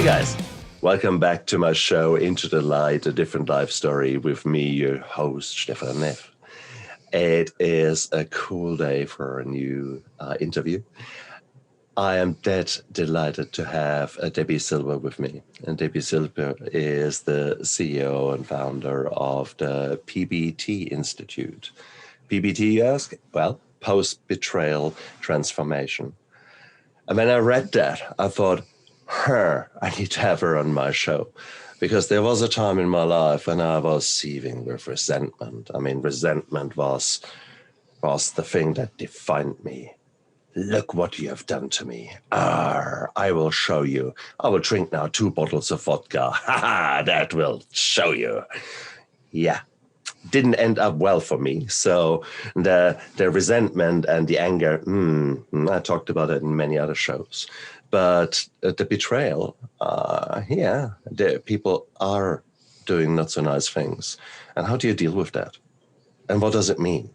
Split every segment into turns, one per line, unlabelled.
guys, welcome back to my show, Into the Light, a different life story with me, your host, Stefan Neff. It is a cool day for a new interview. I am delighted to have Debi Silber with me. And Debi Silber is the CEO and founder of the PBT Institute. PBT, you ask? Well, Post Betrayal Transformation. And when I read that, I thought, I need to have her on my show, because there was a time in my life when I was seething with resentment. I mean, resentment was the thing that defined me. Look what you have done to me. I will show you. I will drink now 2 bottles of vodka. That will show you. Yeah, didn't end up well for me. So the resentment and the anger, I talked about it in many other shows. But the betrayal, people are doing not so nice things. And how do you deal with that? And what does it mean?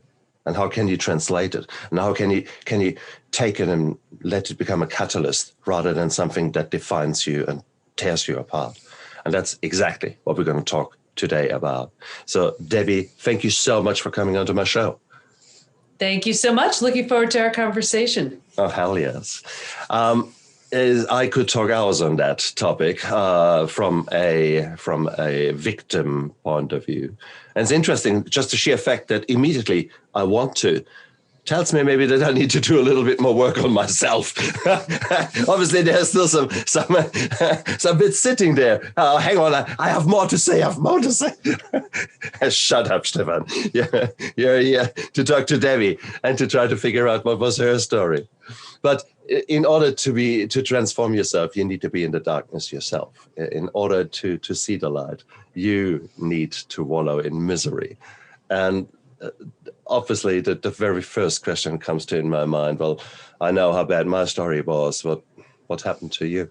And how can you translate it? And how can you take it and let it become a catalyst rather than something that defines you and tears you apart? And that's exactly what we're going to talk today about. So, Debi, thank you so much for coming onto my show.
Thank you so much. Looking forward to our conversation.
Oh, hell yes. I could talk hours on that topic from a victim point of view. And it's interesting, just the sheer fact that immediately I want to tells me maybe that I need to do a little bit more work on myself. Obviously, there's still some bits sitting there. Hang on, I have more to say. Shut up, Stefan. You're here to talk to Debi and to try to figure out what was her story. But in order to transform yourself, you need to be in the darkness yourself. In order to see the light, you need to wallow in misery. And obviously, the very first question comes to in my mind, well, I know how bad my story was. What happened to you?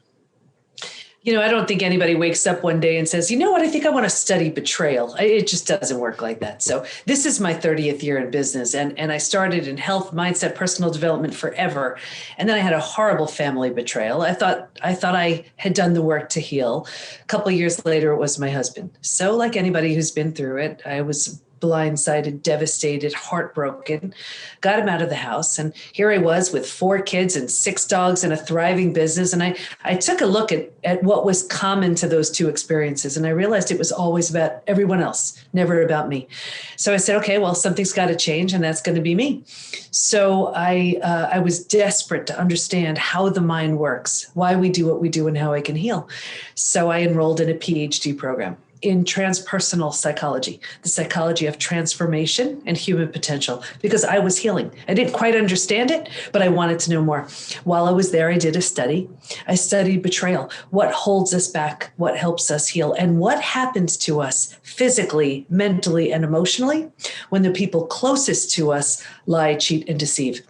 You know, I don't think anybody wakes up one day and says, you know what, I think I want to study betrayal. It just doesn't work like that. So this is my 30th year in business. And I started in health, mindset, personal development forever. And then I had a horrible family betrayal. I thought I had done the work to heal. A couple of years later, it was my husband. So like anybody who's been through it, I was blindsided, devastated, heartbroken, got him out of the house. And here I was with 4 kids and 6 dogs and a thriving business. And I took a look at what was common to those 2 experiences. And I realized it was always about everyone else, never about me. So I said, okay, well, something's got to change, and that's going to be me. So I was desperate to understand how the mind works, why we do what we do, and how I can heal. So I enrolled in a PhD program in transpersonal psychology, the psychology of transformation and human potential, because I was healing. I didn't quite understand it, but I wanted to know more. While I was there, I did a study. I studied betrayal, what holds us back, what helps us heal, and what happens to us physically, mentally, and emotionally when the people closest to us lie, cheat, and deceive.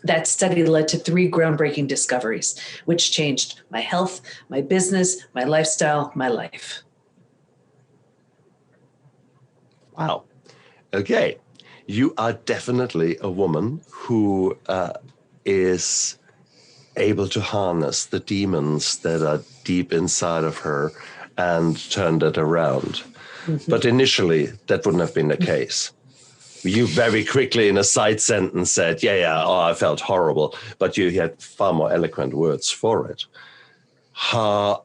That study led to 3 groundbreaking discoveries, which changed my health, my business, my lifestyle, my life.
Wow. Okay. You are definitely a woman who is able to harness the demons that are deep inside of her and turn that around. Mm-hmm. But initially, that wouldn't have been the case. You very quickly in a side sentence said, I felt horrible. But you had far more eloquent words for it. How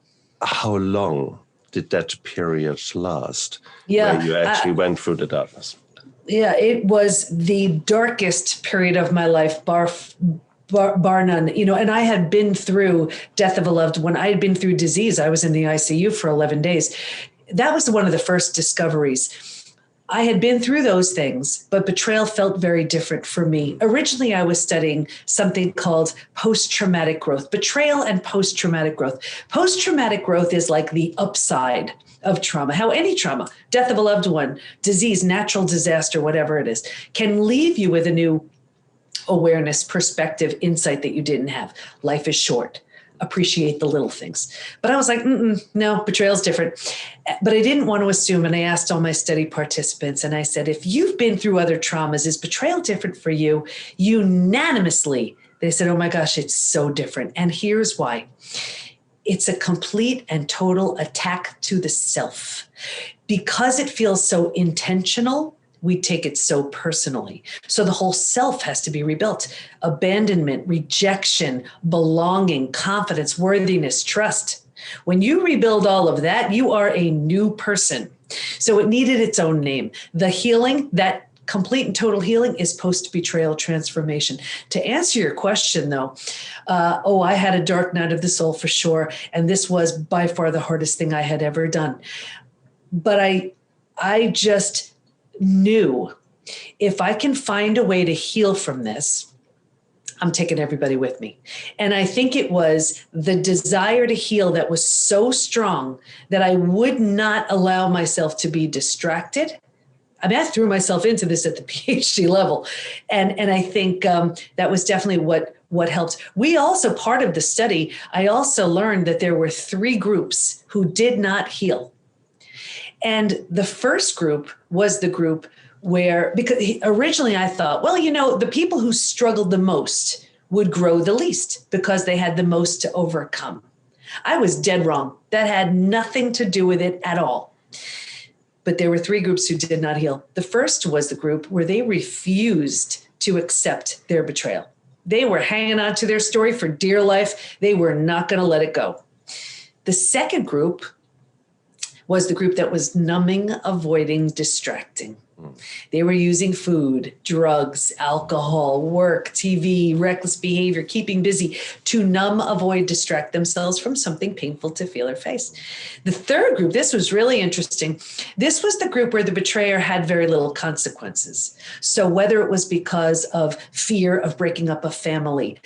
long did that period last?
Yeah,
where you actually went through the darkness?
Yeah, it was the darkest period of my life, bar none. You know, and I had been through death of a loved one. I had been through disease. I was in the ICU for 11 days. That was one of the first discoveries. I had been through those things, but betrayal felt very different for me. Originally, I was studying something called post-traumatic growth, betrayal and post-traumatic growth. Post-traumatic growth is like the upside of trauma, how any trauma, death of a loved one, disease, natural disaster, whatever it is, can leave you with a new awareness, perspective, insight that you didn't have. Life is short. Appreciate the little things. But I was like, no, betrayal's different. But I didn't want to assume. And I asked all my study participants, and I said, if you've been through other traumas, is betrayal different for you? Unanimously, they said, oh my gosh, it's so different. And here's why. it's a complete and total attack to the self. Because it feels so intentional, we take it so personally. So the whole self has to be rebuilt. Abandonment, rejection, belonging, confidence, worthiness, trust. When you rebuild all of that, you are a new person. So it needed its own name. The healing, that complete and total healing, is post-betrayal transformation. To answer your question, though, I had a dark night of the soul for sure. And this was by far the hardest thing I had ever done. But I just knew if I can find a way to heal from this, I'm taking everybody with me. And I think it was the desire to heal that was so strong that I would not allow myself to be distracted. I mean, I threw myself into this at the PhD level. And I think that was definitely what helped. We also, part of the study, I also learned that there were 3 groups who did not heal. And the first group was the group where, because originally I thought, well, the people who struggled the most would grow the least because they had the most to overcome. I was dead wrong. That had nothing to do with it at all. But there were 3 groups who did not heal. The first was the group where they refused to accept their betrayal. They were hanging on to their story for dear life. They were not going to let it go. The second group was the group that was numbing, avoiding, distracting. They were using food, drugs, alcohol, work, TV, reckless behavior, keeping busy to numb, avoid, distract themselves from something painful to feel or face. The third group, this was really interesting. This was the group where the betrayer had very little consequences. So whether it was because of fear of breaking up a family,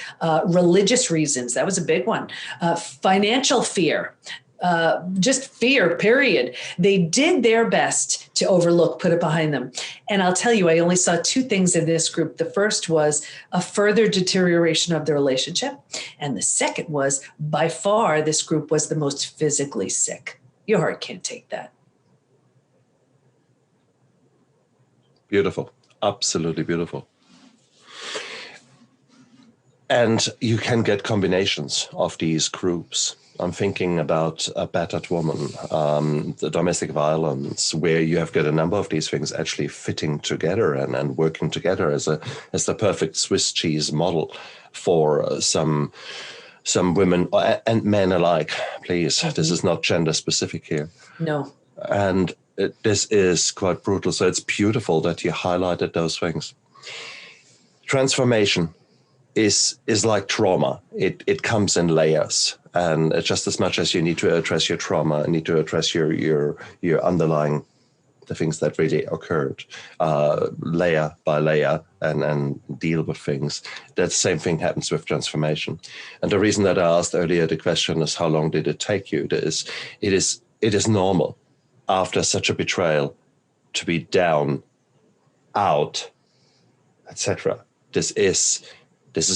religious reasons, that was a big one, financial fear, just fear, period. They did their best to overlook, put it behind them. And I'll tell you, I only saw 2 things in this group. The first was a further deterioration of the relationship. And the second was, by far, this group was the most physically sick. Your heart can't take that.
Beautiful. Absolutely beautiful. And you can get combinations of these groups. I'm thinking about a battered woman, the domestic violence, where you have got a number of these things actually fitting together and working together as the perfect Swiss cheese model for some women and men alike. Please, this is not gender specific here.
No.
And this is quite brutal. So it's beautiful that you highlighted those things. Transformation is like trauma. It comes in layers. And just as much as you need to address your trauma, need to address your underlying, the things that really occurred, layer by layer, and deal with things. That same thing happens with transformation. And the reason that I asked earlier the question is, how long did it take you? It is normal after such a betrayal to be down, out, etc. This is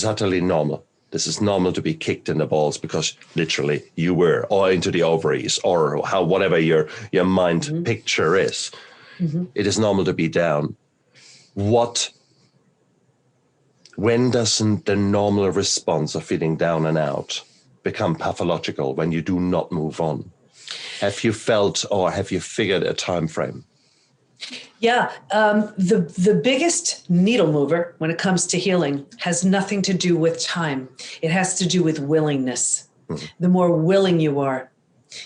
utterly normal. This is normal to be kicked in the balls because literally you were, or into the ovaries, or whatever your mind picture is. Mm-hmm. It is normal to be down. When doesn't the normal response of feeling down and out become pathological when you do not move on? Have you felt, or have you figured a time frame?
Yeah, the biggest needle mover when it comes to healing has nothing to do with time. It has to do with willingness. Mm-hmm. The more willing you are,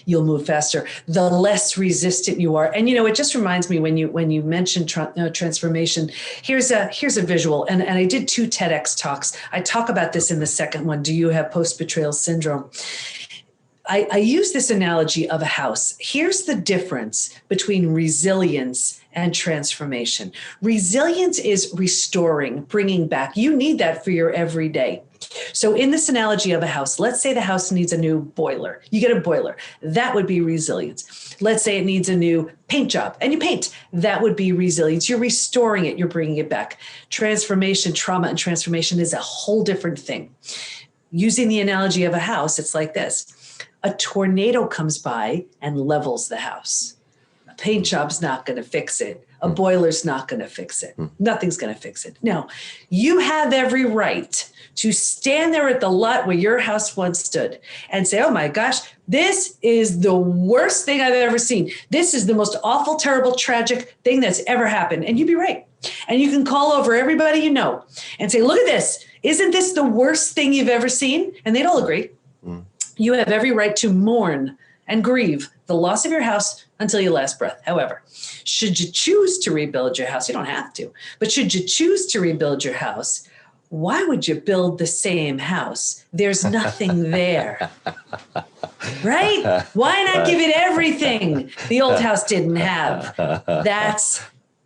you'll move faster. The less resistant you are. And, it just reminds me when you mentioned transformation, here's a visual. And I did 2 TEDx talks. I talk about this in the second one. Do you have post-betrayal syndrome? I use this analogy of a house. Here's the difference between resilience and transformation. Resilience is restoring, bringing back. You need that for your everyday. So in this analogy of a house, let's say the house needs a new boiler. You get a boiler. That would be resilience. Let's say it needs a new paint job and you paint. That would be resilience. You're restoring it. You're bringing it back. Transformation, trauma and transformation is a whole different thing. Using the analogy of a house, it's like this. A tornado comes by and levels the house. A paint job's not going to fix it. A boiler's not going to fix it. Nothing's going to fix it. No, you have every right to stand there at the lot where your house once stood and say, oh my gosh, this is the worst thing I've ever seen. This is the most awful, terrible, tragic thing that's ever happened. And you'd be right. And you can call over everybody you know and say, look at this. Isn't this the worst thing you've ever seen? And they'd all agree. You have every right to mourn and grieve the loss of your house until your last breath. However, should you choose to rebuild your house, you don't have to, but should you choose to rebuild your house, why would you build the same house? There's nothing there, right? Why not give it everything the old house didn't have?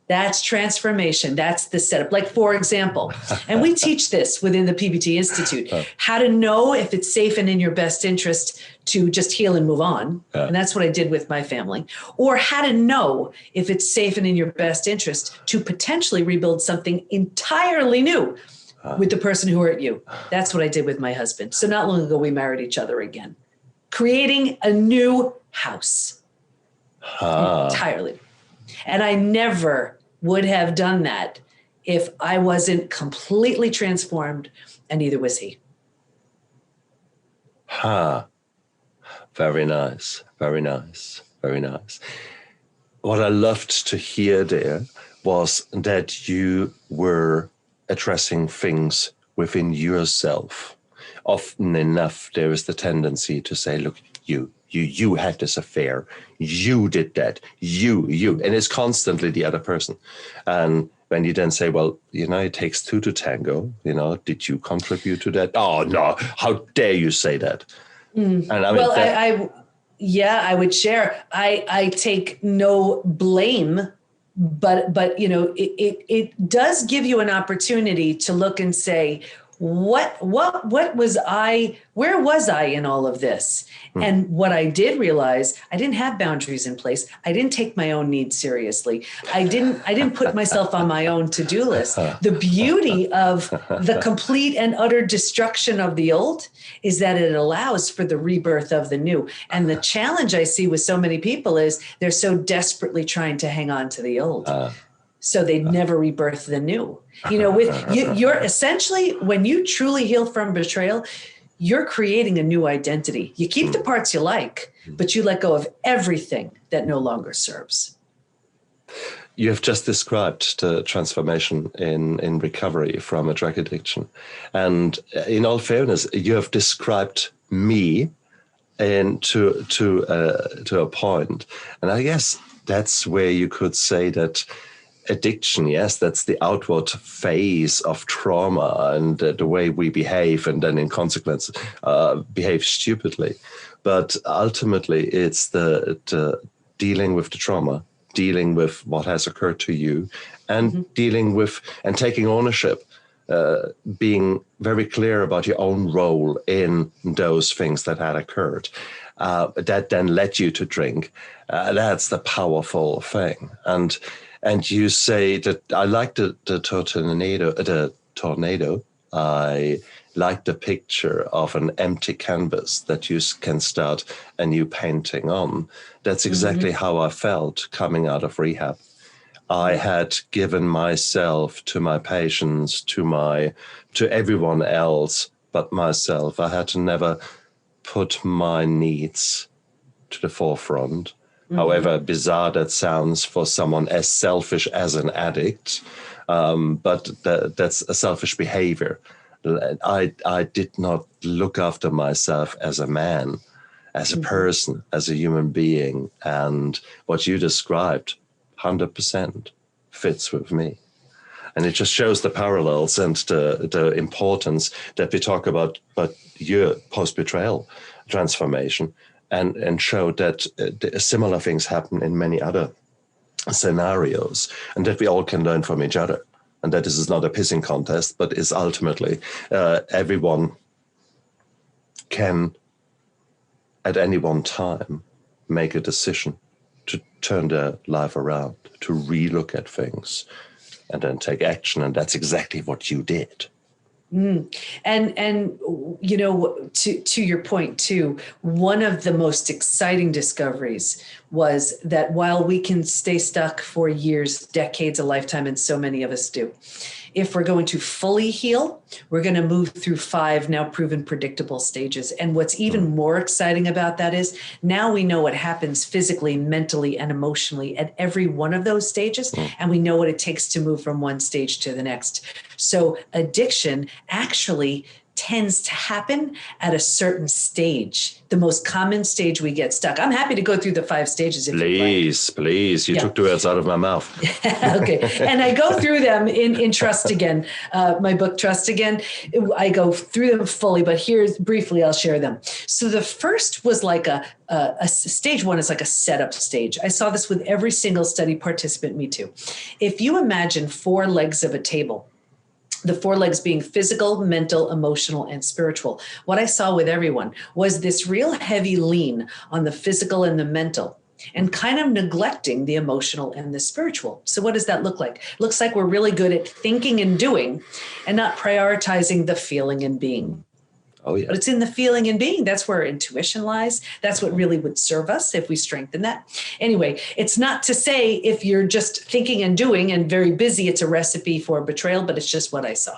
That's transformation. That's the setup. Like, for example, and we teach this within the PBT Institute, how to know if it's safe and in your best interest to just heal and move on. And that's what I did with my family. Or how to know if it's safe and in your best interest to potentially rebuild something entirely new with the person who hurt you. That's what I did with my husband. So not long ago, we married each other again, creating a new house entirely. And I never would have done that if I wasn't completely transformed, and neither was he.
Very nice. Very nice. Very nice. What I loved to hear there was that you were addressing things within yourself. Often enough, there is the tendency to say, look, you had this affair, you did that, you, and it's constantly the other person. And when you then say, well, it takes two to tango, did you contribute to that? Oh, no, how dare you say that? And I mean,
I would share. I take no blame, but it does give you an opportunity to look and say, what was I, where was I in all of this? And what I did realize, I didn't have boundaries in place. I didn't take my own needs seriously. I didn't put myself on my own to-do list. The beauty of the complete and utter destruction of the old is that it allows for the rebirth of the new. And the challenge I see with so many people is they're so desperately trying to hang on to the old. So they never rebirth the new. You're essentially, when you truly heal from betrayal, you're creating a new identity. You keep the parts you like, but you let go of everything that no longer serves.
You have just described the transformation in recovery from a drug addiction. And in all fairness, you have described me to a point. And I guess that's where you could say that addiction, yes, that's the outward phase of trauma and the way we behave, and then in consequence behave stupidly. But ultimately, it's the dealing with the trauma, dealing with what has occurred to you, and dealing with and taking ownership, being very clear about your own role in those things that had occurred. That then led you to drink. That's the powerful thing. And you say that I like the tornado. I like the picture of an empty canvas that you can start a new painting on. That's exactly how I felt coming out of rehab. I had given myself to my patients, to everyone else but myself. I had to never put my needs to the forefront. However bizarre that sounds for someone as selfish as an addict, but that's a selfish behavior. I did not look after myself as a man, as a person, as a human being. And what you described, 100% fits with me. And it just shows the parallels and the importance that we talk about your post-betrayal transformation. And show that similar things happen in many other scenarios, and that we all can learn from each other. And that this is not a pissing contest, but is ultimately everyone can, at any one time, make a decision to turn their life around, to relook at things, and then take action. And that's exactly what you did.
And to your point too, one of the most exciting discoveries was that while we can stay stuck for years, decades, a lifetime, and so many of us do, if we're going to fully heal, we're going to move through 5 now proven predictable stages. And what's even more exciting about that is now we know what happens physically, mentally, and emotionally at every one of those stages. And we know what it takes to move from one stage to the next. So addiction actually tends to happen at a certain stage, the most common stage we get stuck. I'm happy to go through the 5 stages. If
Please. You took the words out of my mouth.
Okay. And I go through them in Trust Again, my book, Trust Again. I go through them fully, but here's briefly, I'll share them. So the first was like a stage 1 is like a setup stage. I saw this with every single study participant, me too. If you imagine 4 legs of a table, the 4 legs being physical, mental, emotional, and spiritual. What I saw with everyone was this real heavy lean on the physical and the mental and kind of neglecting the emotional and the spiritual. So what does that look like? It looks like we're really good at thinking and doing and not prioritizing the feeling and being.
Oh, yeah.
But it's in the feeling and being. That's where intuition lies. That's what really would serve us if we strengthen that. Anyway, it's not to say if you're just thinking and doing and very busy, it's a recipe for betrayal, but it's just what I saw.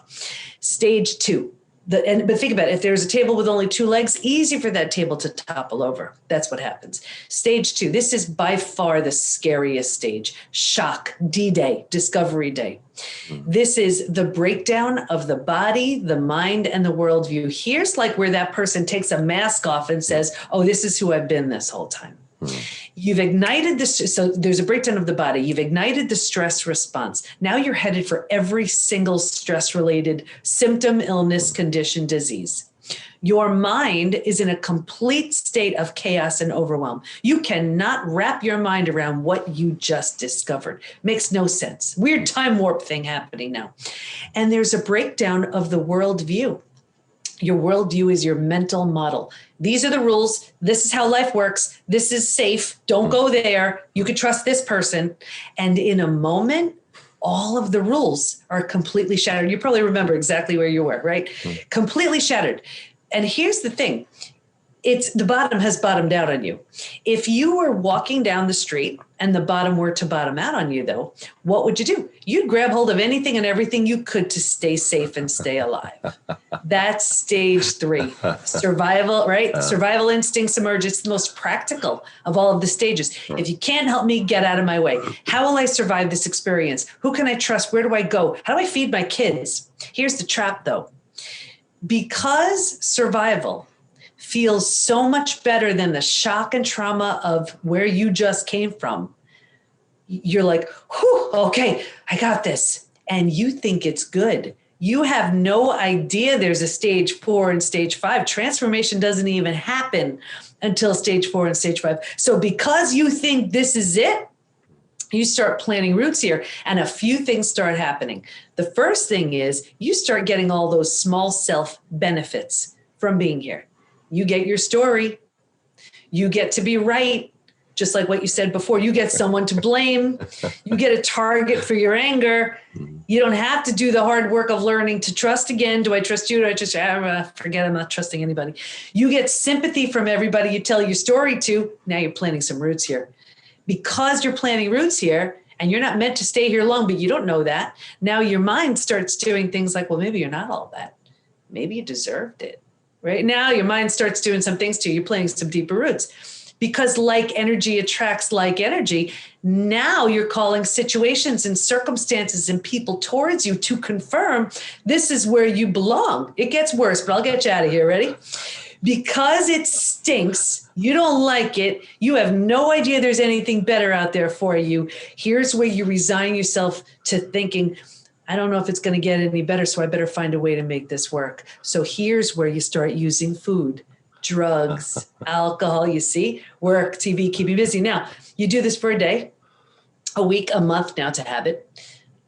Stage 2. But think about it. If there's a table with only 2 legs, easy for that table to topple over. That's what happens. Stage 2. This is by far the scariest stage. Shock, D-Day, Discovery Day. This is the breakdown of the body, the mind, and the worldview. Here's like where that person takes a mask off and says, oh, this is who I've been this whole time. You've ignited this. So there's a breakdown of the body. You've ignited the stress response. Now you're headed for every single stress-related symptom, illness, condition, disease. Your mind is in a complete state of chaos and overwhelm. You cannot wrap your mind around what you just discovered. Makes no sense. Weird time warp thing happening now. And there's a breakdown of the worldview. Your worldview is your mental model. These are the rules. This is how life works. This is safe. Don't go there. You can trust this person. And in a moment, all of the rules are completely shattered. You probably remember exactly where you were, right? Completely shattered. And here's the thing. It's the bottom has bottomed out on you. If you were walking down the street and the bottom were to bottom out on you, though, what would you do? You'd grab hold of anything and everything you could to stay safe and stay alive. That's stage 3, survival, right? Survival instincts emerge. It's the most practical of all of the stages. If you can't help me, get out of my way. How will I survive this experience? Who can I trust? Where do I go? How do I feed my kids? Here's the trap, though. Because survival feels so much better than the shock and trauma of where you just came from, you're like, whew, okay, I got this. And you think it's good. You have no idea there's a stage 4 and stage 5. Transformation doesn't even happen until stage 4 and stage 5. So because you think this is it, you start planting roots here and a few things start happening. The first thing is you start getting all those small self benefits from being here. You get your story. You get to be right. Just like what you said before, you get someone to blame. You get a target for your anger. You don't have to do the hard work of learning to trust again. Do I trust you? Do I just forget? I'm not trusting anybody. You get sympathy from everybody you tell your story to. Now you're planting some roots here. Because you're planting roots here and you're not meant to stay here long, but you don't know that. Now your mind starts doing things like, well, maybe you're not all that. Maybe you deserved it. Right now, your mind starts doing some things to you. You're planting some deeper roots because like energy attracts like energy. Now you're calling situations and circumstances and people towards you to confirm this is where you belong. It gets worse, but I'll get you out of here. Ready? Because it stinks, you don't like it, you have no idea there's anything better out there for you. Here's where you resign yourself to thinking, I don't know if it's going to get any better, so I better find a way to make this work. So here's where you start using food, drugs, alcohol, you see, work, TV, keep you busy. Now, you do this for a day, a week, a month now to habit,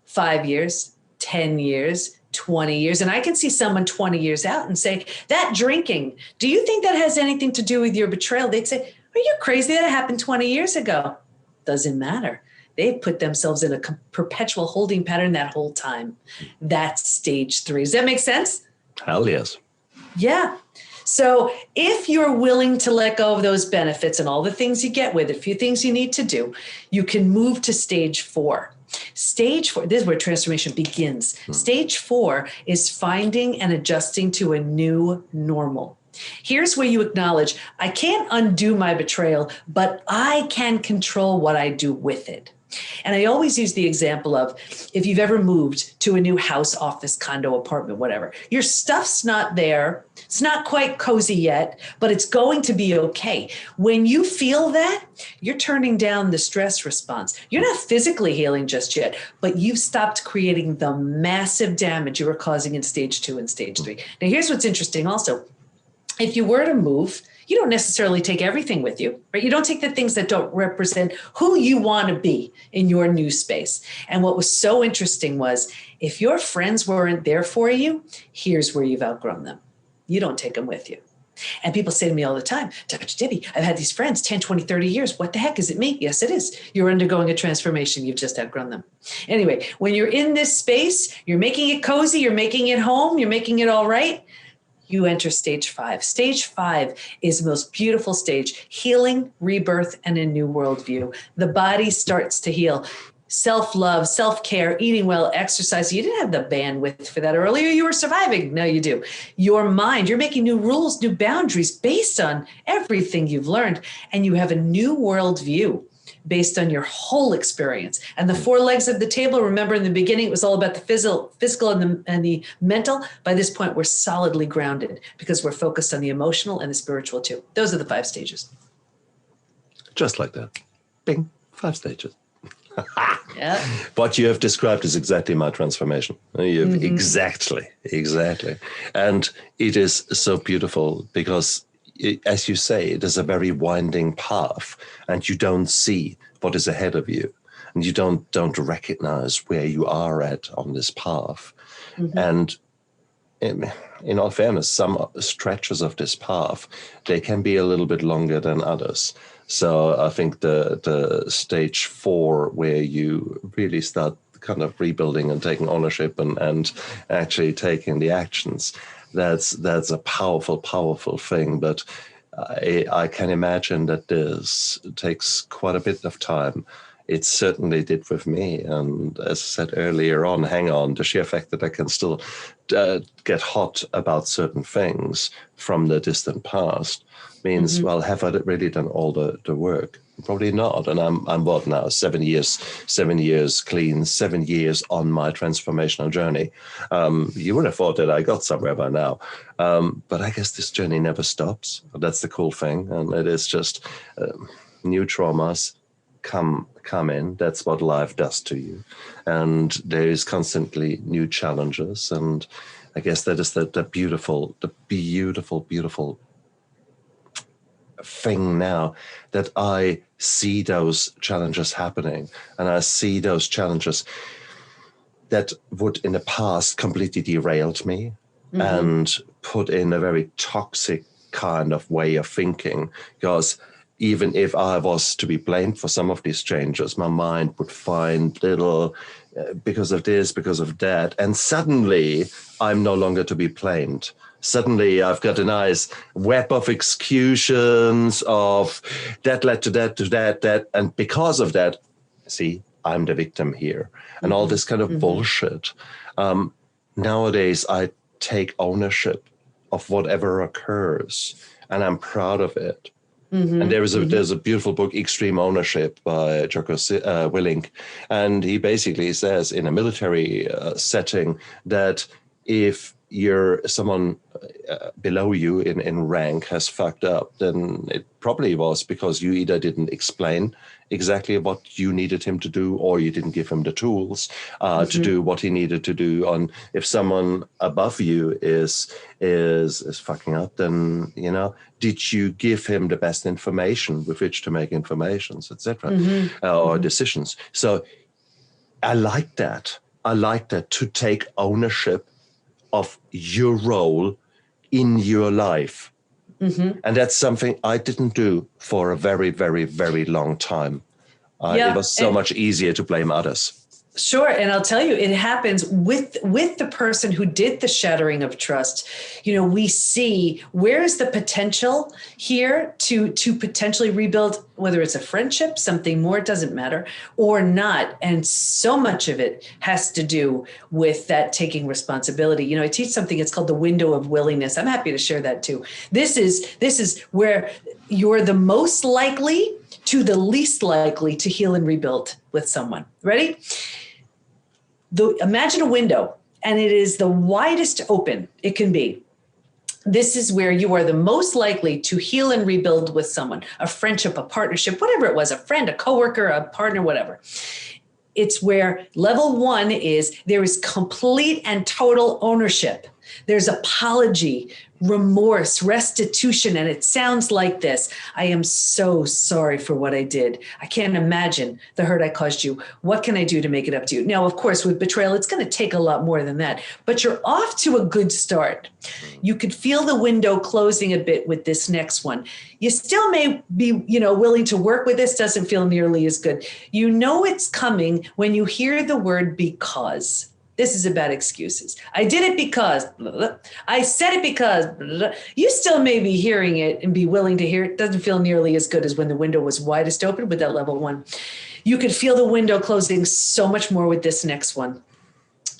5 years, 10 years, 20 years. And I can see someone 20 years out and say, that drinking, do you think that has anything to do with your betrayal? They'd say, are you crazy? That happened 20 years ago. Doesn't matter. They put themselves in a perpetual holding pattern that whole time. That's stage 3. Does that make sense?
Hell yes.
Yeah. So if you're willing to let go of those benefits and all the things you get with it, a few things you need to do, you can move to stage 4. Stage 4, this is where transformation begins. Stage 4 is finding and adjusting to a new normal. Here's where you acknowledge, I can't undo my betrayal, but I can control what I do with it. And I always use the example of if you've ever moved to a new house, office, condo, apartment, whatever, your stuff's not there. It's not quite cozy yet, but it's going to be okay. When you feel that, you're turning down the stress response. You're not physically healing just yet, but you've stopped creating the massive damage you were causing in stage 2 and stage 3. Now, here's what's interesting also. If you were to move, you don't necessarily take everything with you, right? You don't take the things that don't represent who you want to be in your new space. And what was so interesting was if your friends weren't there for you, here's where you've outgrown them. You don't take them with you. And people say to me all the time, Dr. Debi, I've had these friends 10, 20, 30 years. What the heck? Is it me? Yes, it is. You're undergoing a transformation. You've just outgrown them. Anyway, when you're in this space, you're making it cozy, you're making it home, you're making it all right. You enter stage 5. Stage 5 is the most beautiful stage, healing, rebirth, and a new worldview. The body starts to heal. Self-love, self-care, eating well, exercise. You didn't have the bandwidth for that earlier. You were surviving. Now you do. Your mind, you're making new rules, new boundaries based on everything you've learned. And you have a new worldview based on your whole experience. And the 4 legs of the table, remember in the beginning, it was all about the physical and the mental. By this point, we're solidly grounded because we're focused on the emotional and the spiritual too. Those are the 5 stages.
Just like that. Bing, 5 stages.
Yeah.
What you have described is exactly my transformation. You've exactly. And it is so beautiful because as you say, it is a very winding path and you don't see what is ahead of you and you don't recognize where you are at on this path. And in all fairness, some stretches of this path, they can be a little bit longer than others. So I think the stage 4 where you really start kind of rebuilding and taking ownership and actually taking the actions, that's a powerful thing. But I can imagine that this takes quite a bit of time. It certainly did with me. And as I said earlier on, hang on, the sheer fact that I can still get hot about certain things from the distant past means, well, have I really done all the work? Probably not. And I'm what now? 7 years clean, 7 years on my transformational journey. You would have thought that I got somewhere by now. But I guess this journey never stops. That's the cool thing. And it is just new traumas come in. That's what life does to you. And there is constantly new challenges. And I guess that is the beautiful thing now that I see those challenges happening, and I see those challenges that would in the past completely derailed me and put in a very toxic kind of way of thinking, because even if I was to be blamed for some of these changes, my mind would find little because of this, because of that, and suddenly I'm no longer to be blamed. Suddenly I've got a nice web of excuses of that led to that. And because of that, see, I'm the victim here. And all this kind of bullshit. Nowadays, I take ownership of whatever occurs, and I'm proud of it. And there's a beautiful book, Extreme Ownership, by Jocko Willink. And he basically says in a military setting that if you're someone below you in rank has fucked up, then it probably was because you either didn't explain exactly what you needed him to do, or you didn't give him the tools to do what he needed to do. And if someone above you is fucking up, then, you know, did you give him the best information with which to make informations, etc., or decisions? So I like that. To take ownership of your role in your life. And that's something I didn't do for a very, very, very long time. It was so much easier to blame others.
Sure. And I'll tell you, it happens with the person who did the shattering of trust. We see where's the potential here to potentially rebuild, whether it's a friendship, something more, it doesn't matter, or not. And so much of it has to do with that taking responsibility. I teach something, it's called the window of willingness. I'm happy to share that too. This is where you're the most likely to the least likely to heal and rebuild with someone. Ready? Imagine a window, and it is the widest open it can be. This is where you are the most likely to heal and rebuild with someone, a friendship, a partnership, whatever it was, a friend, a coworker, a partner, whatever. It's where level 1 is there is complete and total ownership. There's apology, remorse, restitution, and it sounds like this. I am so sorry for what I did. I can't imagine the hurt I caused you. What can I do to make it up to you? Now, of course, with betrayal, it's going to take a lot more than that, but you're off to a good start. You could feel the window closing a bit with this next one. You still may be, willing to work with this, doesn't feel nearly as good. It's coming when you hear the word because. This is about excuses. I did it because, blah, blah. I said it because, blah, blah. You still may be hearing it and be willing to hear it. Doesn't feel nearly as good as when the window was widest open with that level 1. You could feel the window closing so much more with this next one.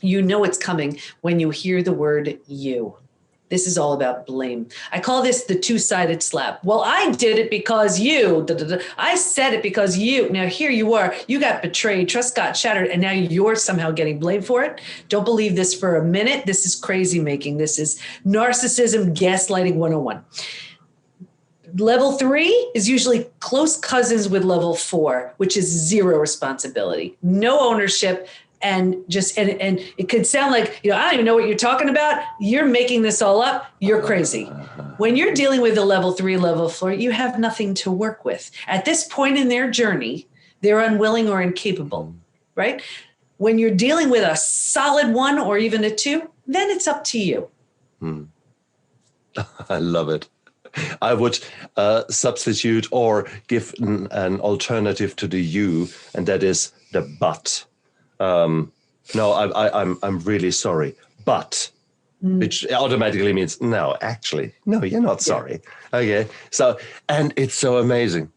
It's coming when you hear the word you. This is all about blame. I call this the two-sided slap. Well, I did it because you, I said it because you. Now here you are, you got betrayed, trust got shattered, and now you're somehow getting blamed for it. Don't believe this for a minute. This is crazy making. This is narcissism, gaslighting 101. Level 3 is usually close cousins with level 4, which is zero responsibility, no ownership, and it could sound like, I don't even know what you're talking about. You're making this all up. You're crazy. When you're dealing with a level 3, level 4, you have nothing to work with. At this point in their journey, they're unwilling or incapable, right? When you're dealing with a solid 1 or even a 2, then it's up to you.
I love it. I would substitute or give an alternative to the you, and that is the but. No, I'm really sorry, but, which automatically means no, actually, no, you're not sorry. Okay. So, and it's so amazing,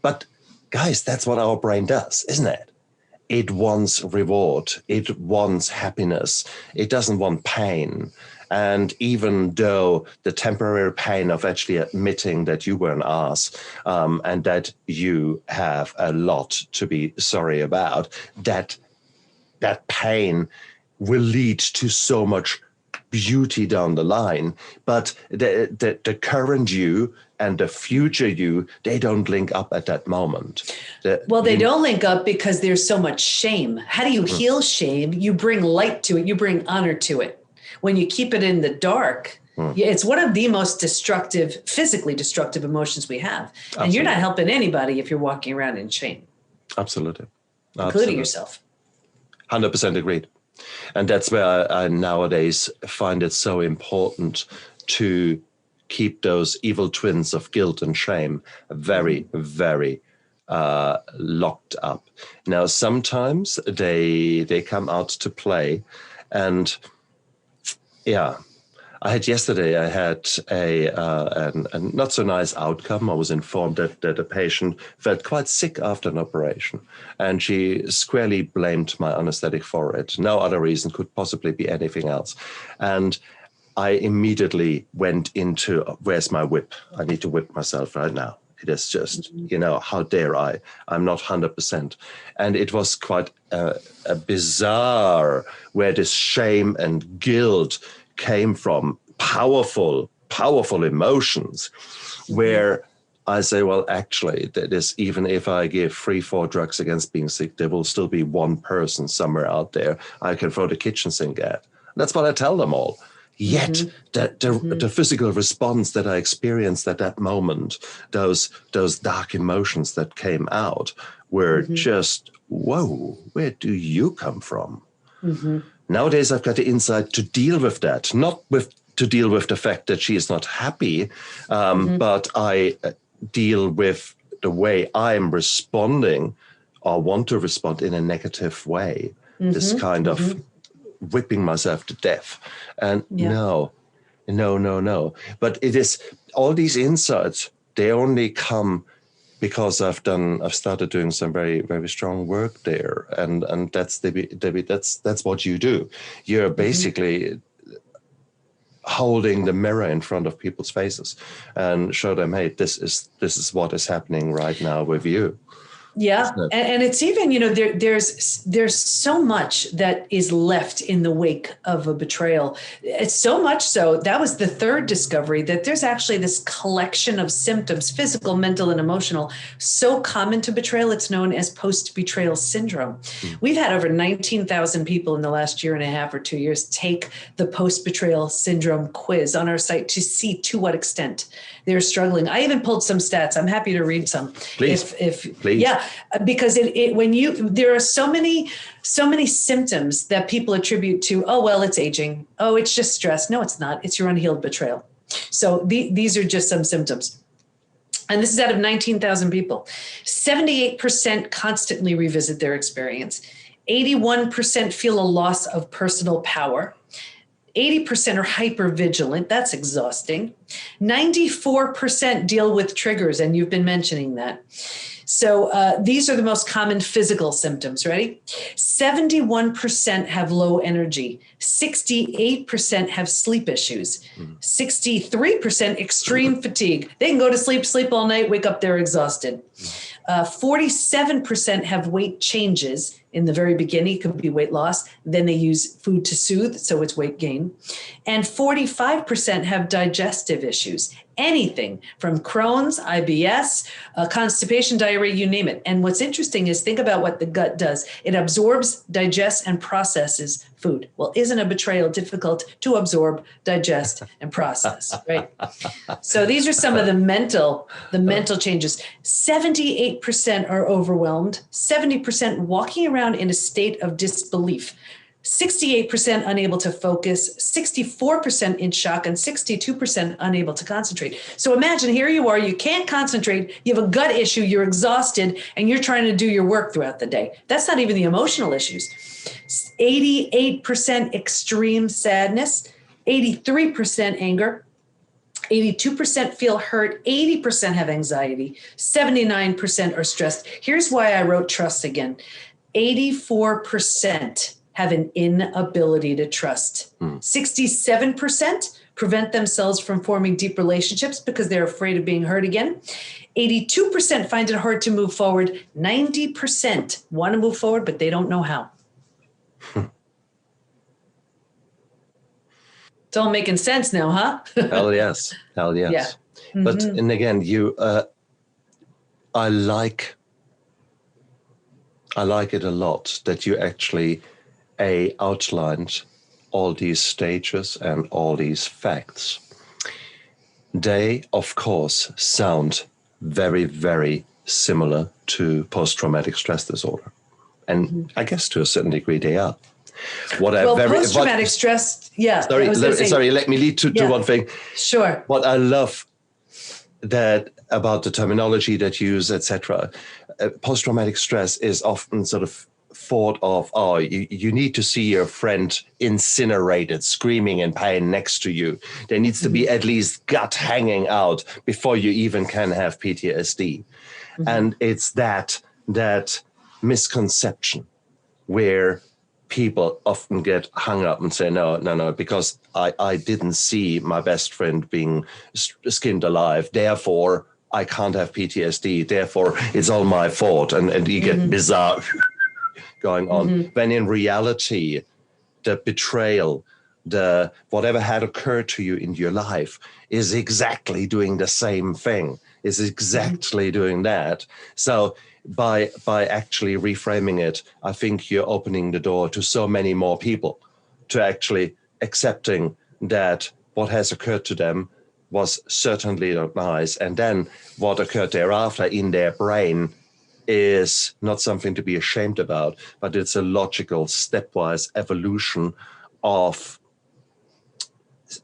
but guys, that's what our brain does, isn't it? It wants reward. It wants happiness. It doesn't want pain. And even though the temporary pain of actually admitting that you were an ass and that you have a lot to be sorry about, that pain will lead to so much beauty down the line. But the current you and the future you, they don't link up at that moment.
They don't link up because there's so much shame. How do you heal shame? You bring light to it. You bring honor to it. When you keep it in the dark, it's one of the most destructive, physically destructive emotions we have. Absolutely. And you're not helping anybody if you're walking around in shame.
Absolutely.
Including yourself.
100% agreed. And that's where I nowadays find it so important to keep those evil twins of guilt and shame very, very locked up. Now, sometimes they come out to play. And I had a not so nice outcome. I was informed that a patient felt quite sick after an operation, and she squarely blamed my anesthetic for it. No other reason, could possibly be anything else. And I immediately went into, where's my whip? I need to whip myself right now. It is just, how dare I? I'm not 100%. And it was quite a bizarre where this shame and guilt came from, powerful emotions, where I say, well, actually, that is, even if I give 3-4 drugs against being sick, there will still be one person somewhere out there I can throw the kitchen sink at. That's what I tell them all. Yet the physical response that I experienced at that moment, those dark emotions that came out were just, whoa, where do you come from? Nowadays, I've got the insight to deal with that, not to deal with the fact that she is not happy, but I deal with the way I'm responding or want to respond in a negative way. this kind of whipping myself to death. And no. But it is all these insights, they only come because I've started doing some very, very strong work there. And that's Debi, that's what you do. You're basically holding the mirror in front of people's faces and show them, hey, this is what is happening right now with you.
Yeah. And it's even, there's so much that is left in the wake of a betrayal. It's so much so that was the third discovery, that there's actually this collection of symptoms, physical, mental, and emotional, so common to betrayal. It's known as post-betrayal syndrome. We've had over 19,000 people in the last year and a half or 2 years take the post-betrayal syndrome quiz on our site to see to what extent they're struggling. I even pulled some stats. I'm happy to read some.
Please. Please.
Yeah, because there are so many symptoms that people attribute to, oh, well, it's aging. Oh, it's just stress. No, it's not. It's your unhealed betrayal. So these are just some symptoms. And this is out of 19,000 people. 78% constantly revisit their experience. 81% feel a loss of personal power. 80% are hypervigilant. That's exhausting. 94% deal with triggers, and you've been mentioning that. So these are the most common physical symptoms. Ready? 71% have low energy. 68% have sleep issues. 63% extreme fatigue. They can go to sleep all night, wake up, they're exhausted. 47% have weight changes. In the very beginning, it could be weight loss. Then they use food to soothe, so it's weight gain. And 45% have digestive issues. Anything from Crohn's, IBS, constipation, diarrhea, you name it. And what's interesting is think about what the gut does. It absorbs, digests, and processes food. Well, isn't a betrayal difficult to absorb, digest, and process, right? So these are some of the mental changes. 78% are overwhelmed, 70% walking around in a state of disbelief, 68% unable to focus, 64% in shock, and 62% unable to concentrate. So imagine here you are, you can't concentrate, you have a gut issue, you're exhausted, and you're trying to do your work throughout the day. That's not even the emotional issues. 88% extreme sadness, 83% anger, 82% feel hurt, 80% have anxiety, 79% are stressed. Here's why I wrote trust again. 84% have an inability to trust. 67% prevent themselves from forming deep relationships because they're afraid of being hurt again. 82% find it hard to move forward. 90% want to move forward, but they don't know how. It's all making sense now, huh?
Hell yes. Yeah. But, and again, I like it a lot that you actually outlined all these stages and all these facts. They, of course, sound very, very similar to post-traumatic stress disorder. And I guess to a certain degree they are.
Post-traumatic stress, yeah.
Sorry, let me lead to one thing.
Sure.
What I love about the terminology that you use, etc. Post-traumatic stress is often sort of thought of, you need to see your friend incinerated, screaming in pain next to you. There needs to be at least gut hanging out before you even can have PTSD. And it's that misconception where people often get hung up and say, no, because I didn't see my best friend being skinned alive, therefore I can't have PTSD, therefore it's all my fault, and you get bizarre going on. When in reality, the betrayal, the whatever had occurred to you in your life is exactly doing the same thing, is exactly doing that. So by actually reframing it, I think you're opening the door to so many more people to actually accepting that what has occurred to them was certainly not nice. And then what occurred thereafter in their brain is not something to be ashamed about, but it's a logical stepwise evolution of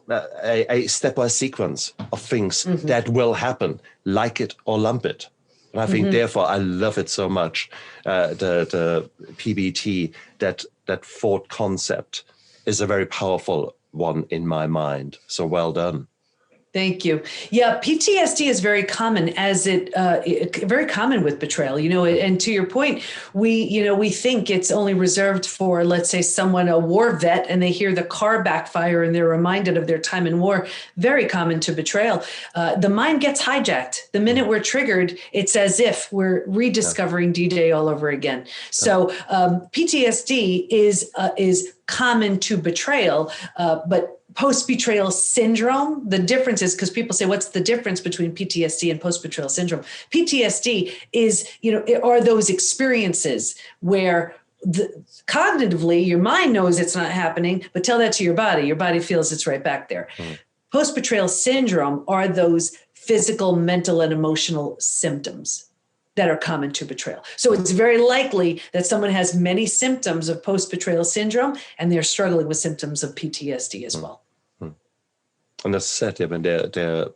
a stepwise sequence of things that will happen, like it or lump it. And I think, therefore, I love it so much, the PBT, that that fourth concept is a very powerful one in my mind. So well done.
Thank you. Yeah, PTSD is very common very common with betrayal, and to your point, we think it's only reserved for, let's say, a war vet, and they hear the car backfire and they're reminded of their time in war. Very common to betrayal. The mind gets hijacked. The minute we're triggered, it's as if we're rediscovering D-Day all over again. So PTSD is common to betrayal, but post-betrayal syndrome, the difference is, because people say, what's the difference between PTSD and post-betrayal syndrome? PTSD is, are those experiences where cognitively your mind knows it's not happening, but tell that to your body feels it's right back there. Post-betrayal syndrome are those physical, mental, and emotional symptoms that are common to betrayal. So it's very likely that someone has many symptoms of post-betrayal syndrome and they're struggling with symptoms of PTSD as well.
And as I said, I mean, they're the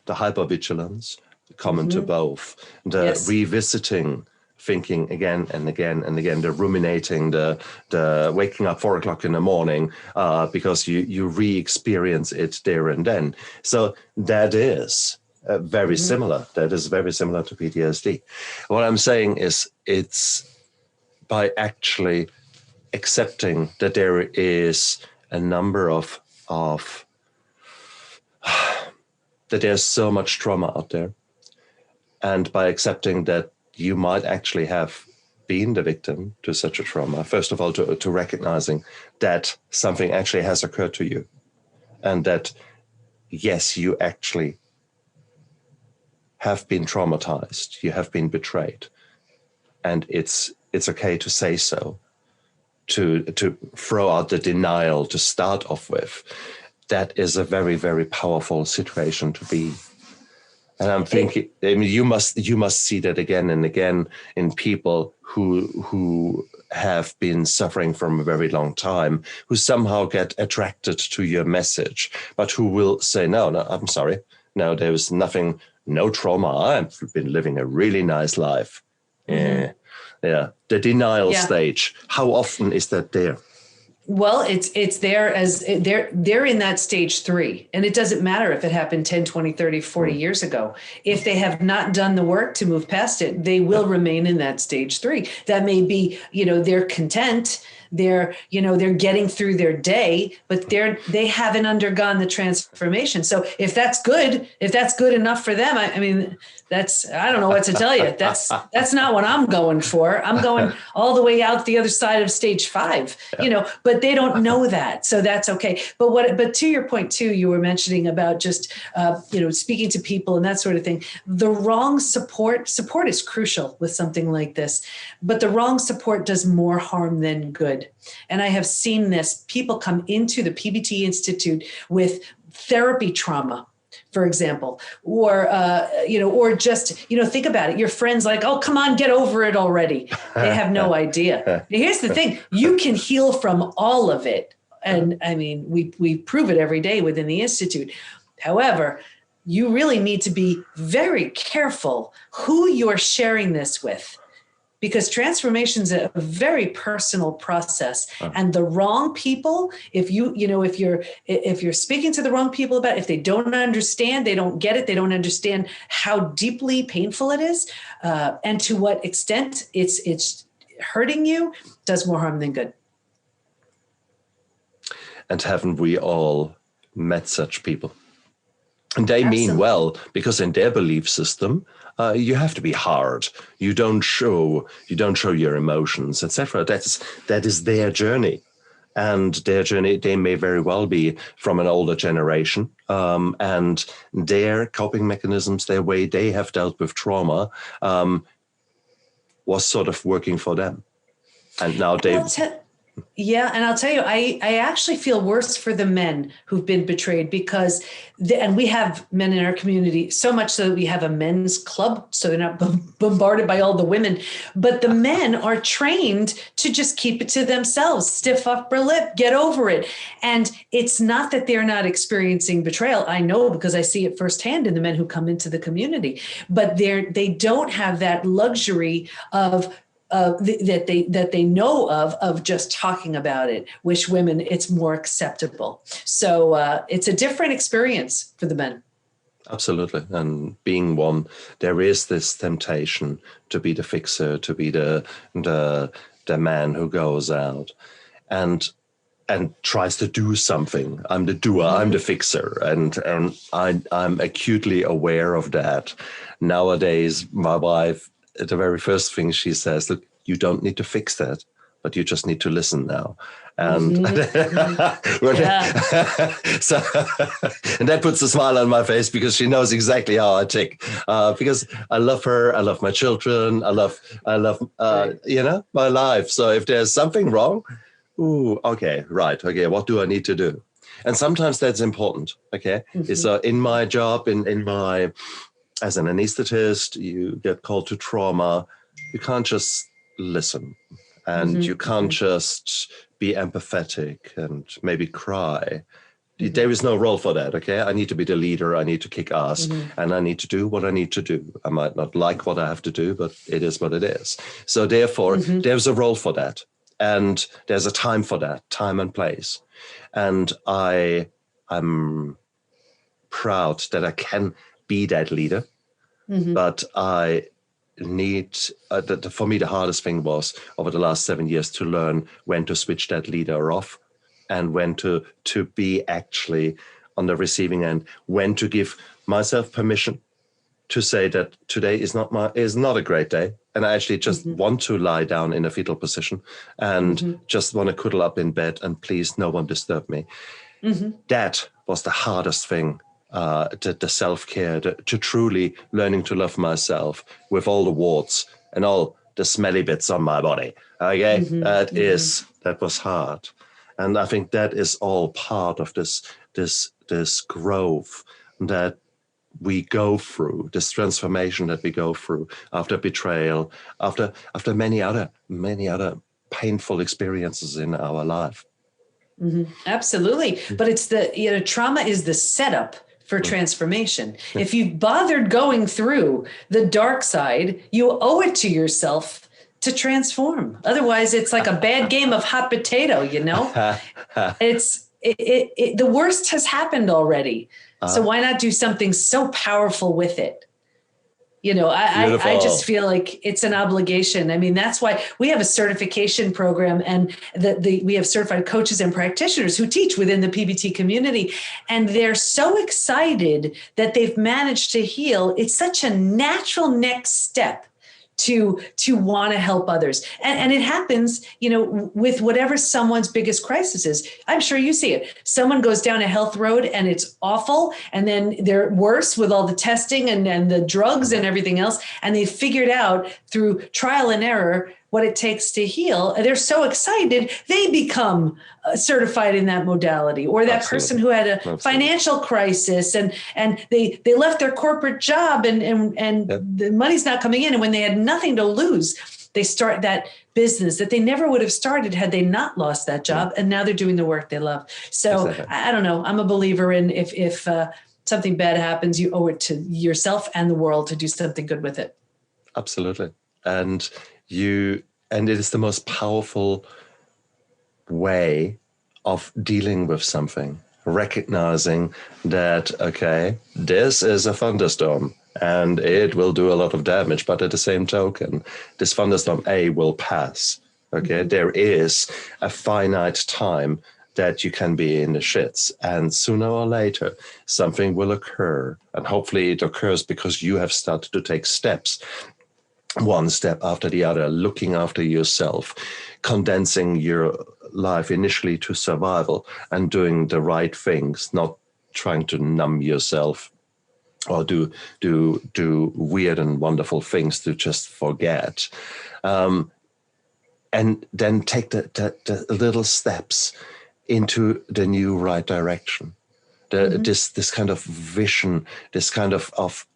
hypervigilance common to both, the revisiting thinking again and again and again, the ruminating, the waking up 4 o'clock in the morning because you re-experience it there and then. So that is very similar. That is very similar to PTSD. What I'm saying is it's by actually accepting that there is a number of that there's so much trauma out there, and by accepting that you might actually have been the victim to such a trauma, first of all, to recognizing that something actually has occurred to you, and that, yes, you actually have been traumatized, you have been betrayed, and it's okay to say so, to throw out the denial to start off with. That is a very, very powerful situation to be. And I'm thinking, I mean, you must see that again and again in people who have been suffering from a very long time, who somehow get attracted to your message, but who will say, no, I'm sorry. No, there was nothing, no trauma. I've been living a really nice life. Yeah. The denial stage. How often is that there?
Well, it's there as they're in that stage 3, and it doesn't matter if it happened 10, 20, 30, 40 years ago. If they have not done the work to move past it, they will remain in that stage 3. That may be, they're content, they're getting through their day, but they haven't undergone the transformation. So if that's good enough for them, I mean, I don't know what to tell you. That's not what I'm going for. I'm going all the way out the other side of stage 5, but they don't know that. So that's okay. But to your point too, you were mentioning about just, speaking to people and that sort of thing. The wrong support is crucial with something like this, but the wrong support does more harm than good. And I have seen this. People come into the PBT Institute with therapy trauma, for example, or just, think about it. Your friend's like, oh, come on, get over it already. They have no idea. Here's the thing. You can heal from all of it. And I mean, we prove it every day within the Institute. However, you really need to be very careful who you're sharing this with, because transformation is a very personal process, and the wrong people, if you're speaking to the wrong people about it, if they don't understand, they don't get it, they don't understand how deeply painful it is, and to what extent it's hurting you, does more harm than good.
And haven't we all met such people? And they
Absolutely.
mean well, because in their belief system, you have to be hard. You don't show your emotions, etc. That is their journey, and their journey, they may very well be from an older generation, and their coping mechanisms, their way they have dealt with trauma, was sort of working for them, and now they.
Yeah. And I'll tell you, I actually feel worse for the men who've been betrayed, because, and we have men in our community, so much so that we have a men's club, so they're not bombarded by all the women, but the men are trained to just keep it to themselves, stiff upper lip, get over it. And it's not that they're not experiencing betrayal. I know, because I see it firsthand in the men who come into the community, but they don't have that luxury of that they know of just talking about it. Wish women it's more acceptable. So it's a different experience for the men.
Absolutely. And being one, there is this temptation to be the fixer, to be the man who goes out and tries to do something. I'm the doer, I'm the fixer. And I'm acutely aware of that. Nowadays, my wife, the very first thing she says, look, you don't need to fix that, but you just need to listen now. And so, and that puts a smile on my face because she knows exactly how I tick. Because I love her, I love my children, I love my life. So if there's something wrong, okay, what do I need to do? And sometimes that's important. Okay, so in my job, in my as an anesthetist, you get called to trauma. You can't just listen. And you can't just be empathetic and maybe cry. There is no role for that, okay? I need to be the leader. I need to kick ass. And I need to do what I need to do. I might not like what I have to do, but it is what it is. So therefore, there's a role for that. And there's a time for that, time and place. And I'm proud that I can be that leader. But I need for me the hardest thing was over the last 7 years to learn when to switch that leader off and when to be actually on the receiving end, when to give myself permission to say that today is not a great day and I actually just want to lie down in a fetal position and just want to cuddle up in bed and please no one disturb me. That was the hardest thing. The self-care, to truly learning to love myself with all the warts and all the smelly bits on my body. Okay, that was hard, and I think that is all part of this growth that we go through, this transformation that we go through after betrayal, after many other painful experiences in our life.
Absolutely, but it's trauma is the setup for transformation. If you've bothered going through the dark side, you owe it to yourself to transform. Otherwise, it's like a bad game of hot potato, the worst has happened already. So why not do something so powerful with it? I just feel like it's an obligation. I mean, that's why we have a certification program and we have certified coaches and practitioners who teach within the PBT community. And they're so excited that they've managed to heal. It's such a natural next step to want to help others. And it happens, with whatever someone's biggest crisis is. I'm sure you see it. Someone goes down a health road and it's awful. And then they're worse with all the testing and the drugs and everything else. And they figured out through trial and error what it takes to heal. And they're so excited, they become certified in that modality. Or that person who had a financial crisis and they left their corporate job and the money's not coming in. And when they had nothing to lose, they start that business that they never would have started had they not lost that job. And now they're doing the work they love. So I don't know. I'm a believer in if something bad happens, you owe it to yourself and the world to do something good with it.
Absolutely. And it is the most powerful way of dealing with something, recognizing that, okay, this is a thunderstorm and it will do a lot of damage, but at the same token, this thunderstorm will pass. Okay, there is a finite time that you can be in the shits, and sooner or later something will occur, and hopefully it occurs because you have started to take steps, one step after the other, looking after yourself, condensing your life initially to survival and doing the right things, not trying to numb yourself or do weird and wonderful things to just forget. And then take the little steps into the new right direction. This kind of vision, this kind of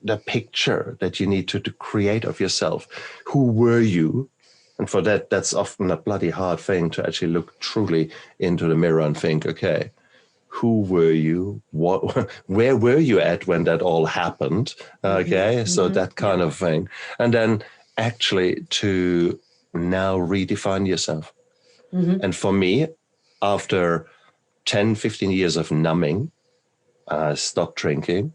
the picture that you need to create of yourself. Who were you? And for that's often a bloody hard thing to actually look truly into the mirror and think, okay, who were you? Where were you at when that all happened? Okay, so that kind of thing. And then actually to now redefine yourself. And for me, after 10, 15 years of numbing, I stopped drinking.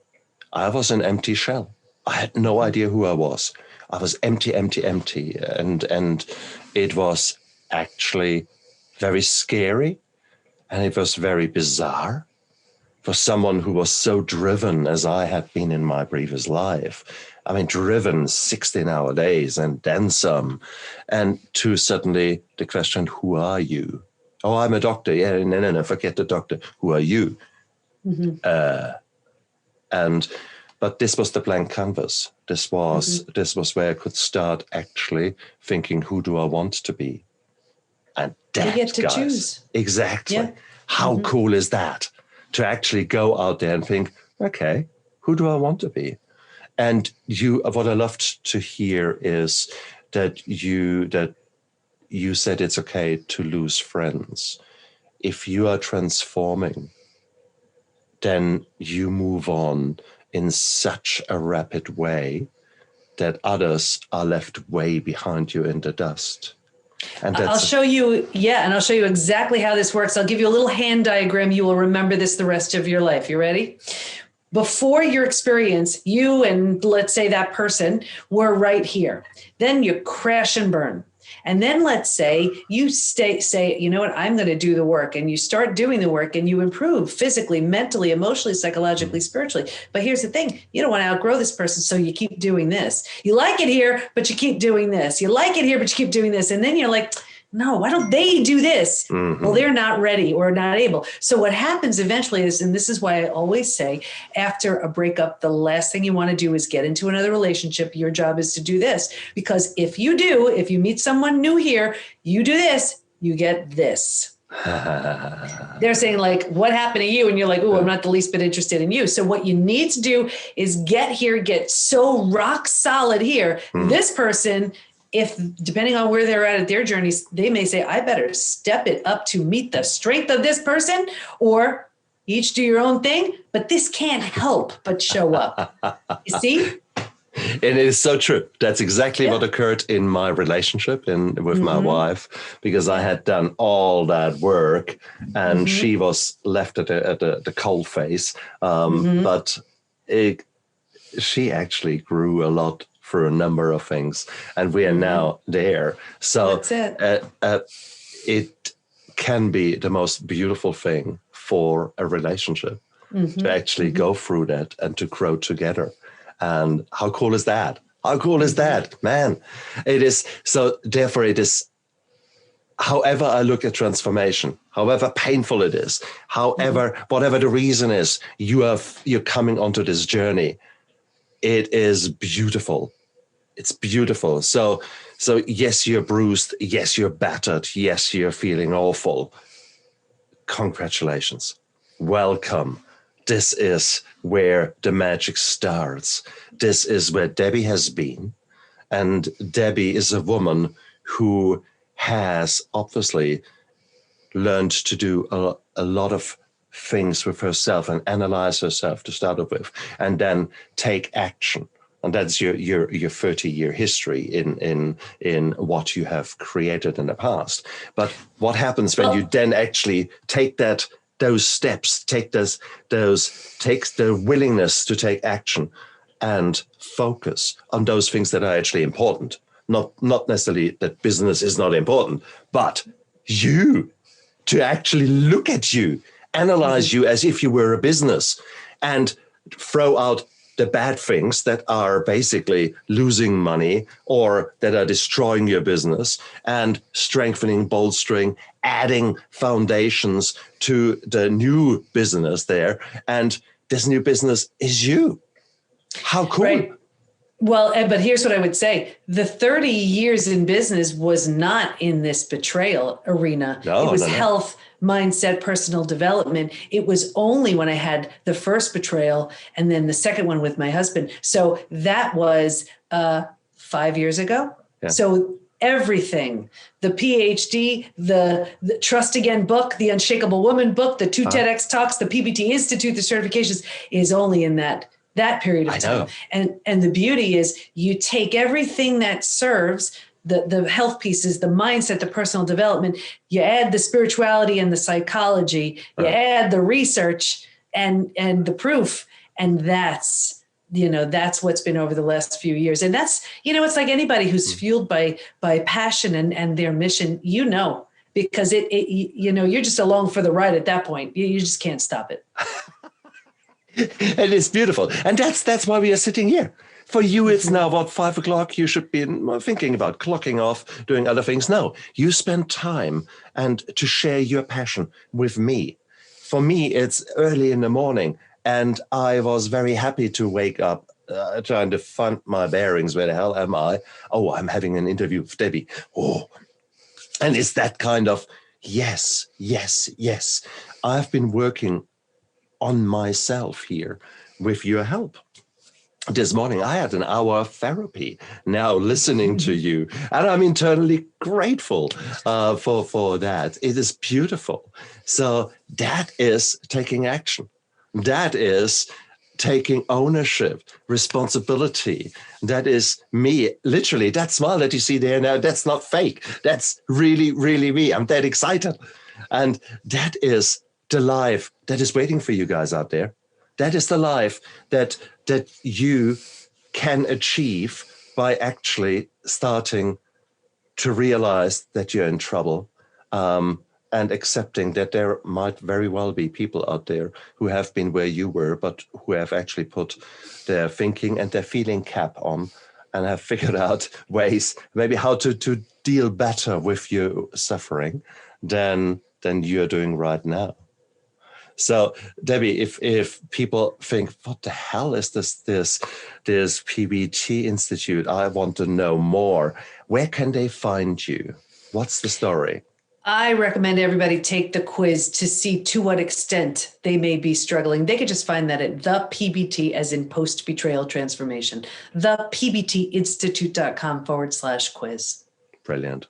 I was an empty shell. I had no idea who I was. I was empty. And it was actually very scary. And it was very bizarre for someone who was so driven as I had been in my previous life. I mean, driven 16-hour days and then some. And to suddenly the question, who are you? Oh, I'm a doctor. Yeah, no, forget the doctor. Who are you? But this was the blank canvas. This was where I could start actually thinking, who do I want to be? And that,
you get to
guys,
choose.
Exactly.
Yeah.
How cool is that? To actually go out there and think, okay, who do I want to be? And what I loved to hear is that you said it's okay to lose friends. If you are transforming, then you move on in such a rapid way that others are left way behind you in the dust. And
I'll show you. Yeah. And I'll show you exactly how this works. I'll give you a little hand diagram. You will remember this the rest of your life. You ready? Before your experience, you and let's say that person were right here. Then you crash and burn. And then let's say you say, you know what, I'm going to do the work, and you start doing the work and you improve physically, mentally, emotionally, psychologically, spiritually. But here's the thing. You don't want to outgrow this person. So you keep doing this. You like it here, but you keep doing this. You like it here, but you keep doing this. And then you're like, no, why don't they do this? Well, they're not ready or not able. So what happens eventually is, and this is why I always say, after a breakup, the last thing you want to do is get into another relationship. Your job is to do this. Because if you meet someone new here, you do this, you get this. They're saying like, what happened to you? And you're like, oh, I'm not the least bit interested in you. So what you need to do is get here, get so rock solid here. This person, if depending on where they're at their journeys, they may say, I better step it up to meet the strength of this person, or each do your own thing, but this can't help but show up. You see? And
it is so true. That's exactly what occurred in my relationship with my wife, because I had done all that work and she was left at the cold face. But she actually grew a lot for a number of things, and we are now there. So it can be the most beautiful thing for a relationship to actually go through that and to grow together. And how cool is that? How cool is that, man? It is. So therefore it is, however I look at transformation, however painful it is, however, whatever the reason is, you're coming onto this journey. It is beautiful. It's beautiful. So yes, you're bruised. Yes, you're battered. Yes, you're feeling awful. Congratulations. Welcome. This is where the magic starts. This is where Debi has been. And Debi is a woman who has obviously learned to do a lot of things with herself and analyze herself to start off with, and then take action. And that's your 30-year history in what you have created in the past. But what happens when you then actually take those steps, take the willingness to take action and focus on those things that are actually important? Not necessarily that business is not important, but you, to actually look at you, analyze you as if you were a business, and throw out the bad things that are basically losing money or that are destroying your business, and strengthening, bolstering, adding foundations to the new business there. And this new business is you. How cool. Right.
Well, but here's what I would say. The 30 years in business was not in this betrayal arena. It was health, mindset, personal development. It was only when I had the first betrayal and then the second one with my husband. So that was 5 years ago. Yeah. So everything, the PhD, the Trust Again book, the Unshakable Woman book, the 2 TEDx talks, the PBT Institute, the certifications, is only in that that period of time. And the beauty is you take everything that serves the health pieces, the mindset, the personal development, you add the spirituality and the psychology, you add the research and the proof. And that's what's been over the last few years. And that's, it's like anybody who's fueled by passion and their mission, because you're just along for the ride at that point. You just can't stop it.
And it's beautiful. And that's why we are sitting here. For you, it's now about 5 o'clock. You should be thinking about clocking off, doing other things. No, you spend time and to share your passion with me. For me, it's early in the morning, and I was very happy to wake up trying to find my bearings. Where the hell am I? Oh, I'm having an interview with Debi. Oh, and it's that kind of yes. I've been working on myself here with your help. This morning, I had an hour of therapy now listening to you, and I'm internally grateful for that. It is beautiful. So that is taking action. That is taking ownership, responsibility. That is me. Literally, that smile that you see there now, that's not fake. That's really, really me. I'm that excited. And that is the life that is waiting for you guys out there. That is the life that you can achieve by actually starting to realize that you're in trouble, and accepting that there might very well be people out there who have been where you were, but who have actually put their thinking and their feeling cap on and have figured out ways maybe how to deal better with your suffering than you're doing right now. So, Debi, if people think, what the hell is this PBT Institute? I want to know more. Where can they find you? What's the story?
I recommend everybody take the quiz to see to what extent they may be struggling. They could just find that at the PBT, as in Post Betrayal Transformation, thepbtinstitute.com/quiz.
Brilliant.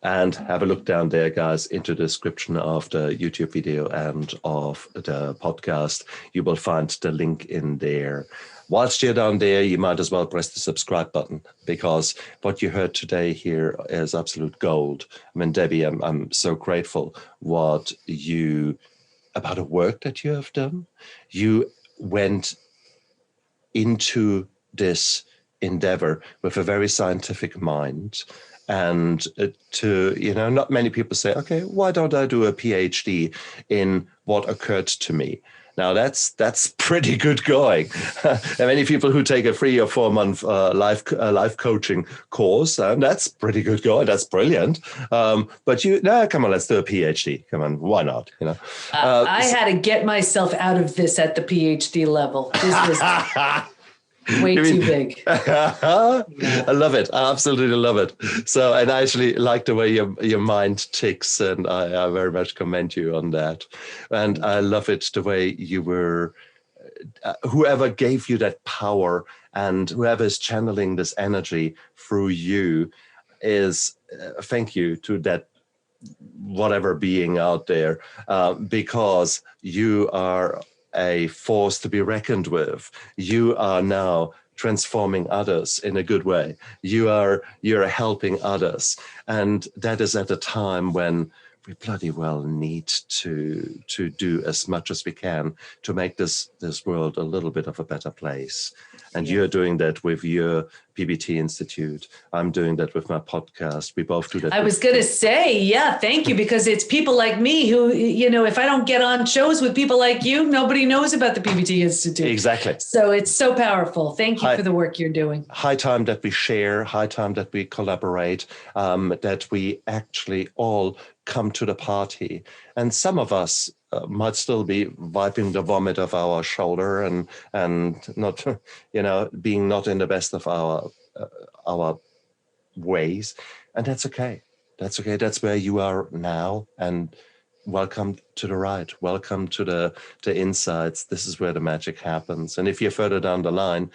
And have a look down there, guys, into the description of the YouTube video and of the podcast. You will find the link in there. Whilst you're down there, you might as well press the subscribe button, because what you heard today here is absolute gold. I mean, Debi, I'm so grateful about the work that you have done. You went into this endeavor with a very scientific mind. And not many people say, okay, why don't I do a PhD in what occurred to me? Now, that's pretty good going. There are many people who take a 3 or 4 month life coaching course, and that's pretty good going. That's brilliant. But come on, let's do a PhD. Come on, why not?
I had to get myself out of this at the PhD level. This was way too big.
I love it. I absolutely love it. So, and I actually like the way your mind ticks, and I very much commend you on that. And I love it the way you were, whoever gave you that power and whoever is channeling this energy through you is, thank you to that whatever being out there, because you are a force to be reckoned with. You are now transforming others in a good way. You're helping others. And that is at a time when we bloody well need to do as much as we can to make this world a little bit of a better place. And you're doing that with your PBT Institute. I'm doing that with my podcast. We both do that.
I was going to say, thank you, because it's people like me who, if I don't get on shows with people like you, nobody knows about the PBT Institute.
Exactly.
So it's so powerful. Thank you for the work you're doing.
High time that we share, high time that we collaborate, that we actually all come to the party. And some of us might still be wiping the vomit of our shoulder and not, being not in the best of our ways. And that's okay. That's okay. That's where you are now. And welcome to the ride. Welcome to the insights. This is where the magic happens. And if you're further down the line,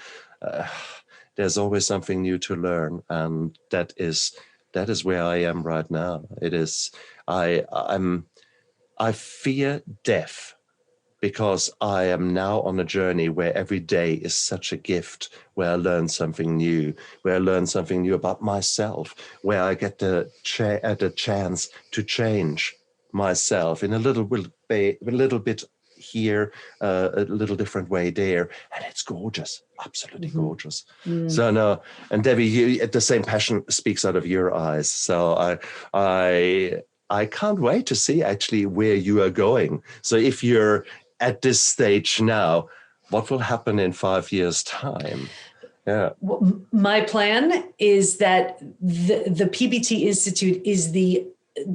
there's always something new to learn. And that is where I am right now. It is, I fear death because I am now on a journey where every day is such a gift, where I learn something new, about myself, where I get the chance to change myself in a little bit here, a little different way there, and it's gorgeous, absolutely gorgeous. So no, and Debbie, the same passion speaks out of your eyes. So I can't wait to see actually where you are going. So if you're at this stage now, what will happen in 5 years' time? Yeah.
Well, my plan is that the PBT Institute is the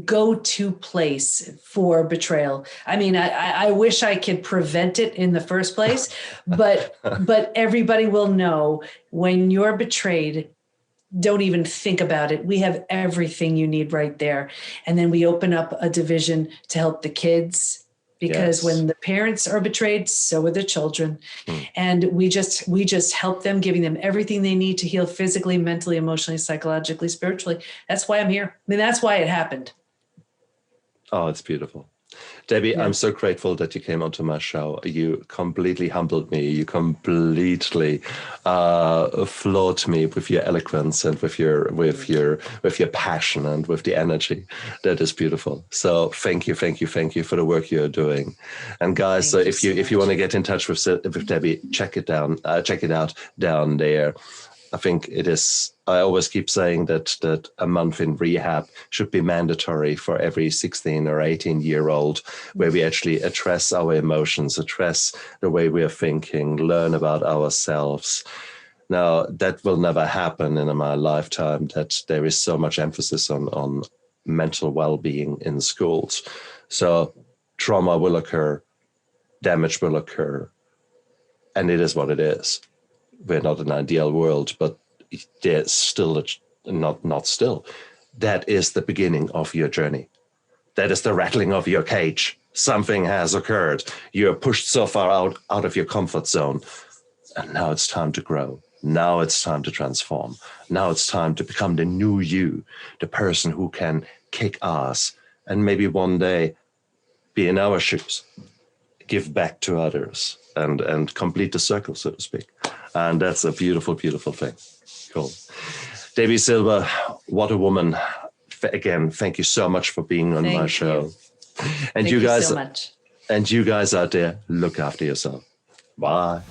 go-to place for betrayal. I mean, I wish I could prevent it in the first place, but everybody will know when you're betrayed, don't even think about it. We have everything you need right there. And then we open up a division to help the kids, because when the parents are betrayed, so are the children. And we just help them, giving them everything they need to heal physically, mentally, emotionally, psychologically, spiritually. That's why I'm here. I mean, that's why it happened. Oh,
it's beautiful. Debbie, I'm so grateful that you came onto my show. You completely humbled me. You completely floored me with your eloquence and with your passion and with the energy. That is beautiful. So thank you for the work you're doing. And guys, so if you want to get in touch with Debbie, check it out down there. I think it is. I always keep saying that a month in rehab should be mandatory for every 16 or 18-year-old, where we actually address our emotions, address the way we are thinking, learn about ourselves. Now, that will never happen in my lifetime, that there is so much emphasis on mental well-being in schools. So trauma will occur, damage will occur, and it is what it is. We're not an ideal world, but there's still not still. That is the beginning of your journey. That is the rattling of your cage. Something has occurred. You're pushed so far out of your comfort zone. And now it's time to grow. Now it's time to transform. Now it's time to become the new you, the person who can kick ass and maybe one day be in our shoes, give back to others, and complete the circle, so to speak. And that's a beautiful, beautiful thing. Cool. Debi Silber, what a woman. Again, thank you so much for being on my show. And
thank you guys so much.
And you guys out there, look after yourself. Bye.